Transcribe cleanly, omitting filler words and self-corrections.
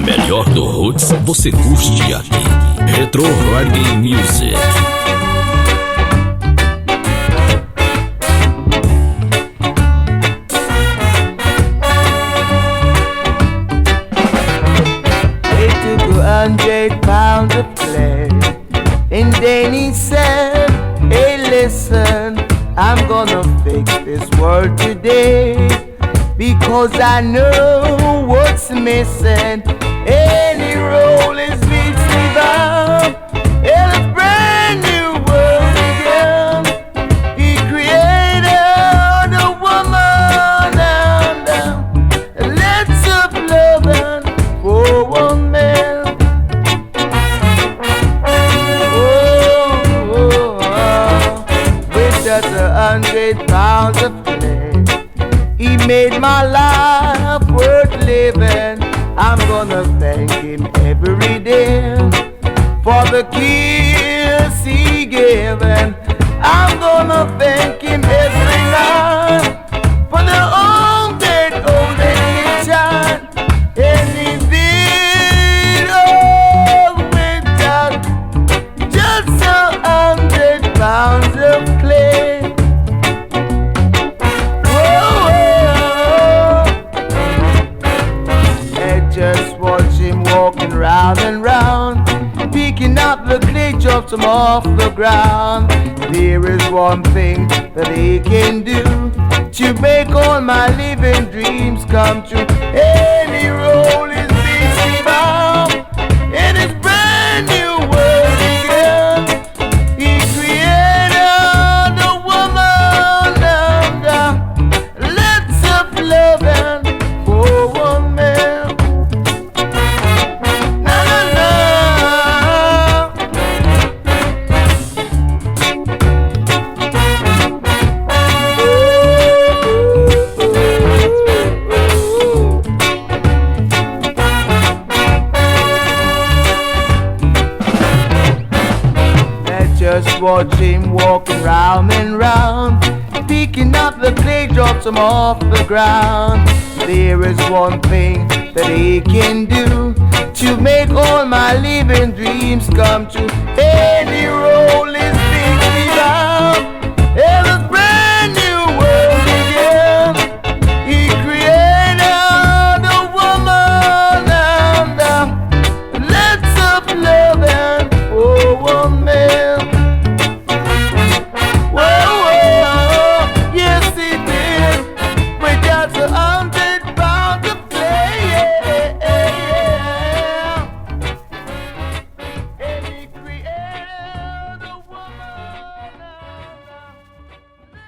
melhor do roots você curte aqui. Retro Reggae Music. They took 100 pounds of clay, and then he said, hey listen, I'm gonna fix this world today, because I know what's missing. Any roll is beats me down in a brand new world again. He created a woman and let's up loving for one man. With just 100 pounds of clay, he made my life worth living. I'm gonna thank him every day for the kiss he gave, and I'm gonna thank him every night for the old kitchen. And he did all without just 100 pounds of clay. Just watch him walking round and round, picking up the clay drops from off the ground. There is one thing that he can do to make all my living dreams come true. And he rolled his beastie bound in his brand new world again. He created a woman and let's up loving for one man. Just watch him walking round and round, picking up the clay drops from off the ground. There is one thing that he can do to make all my living dreams come true. And he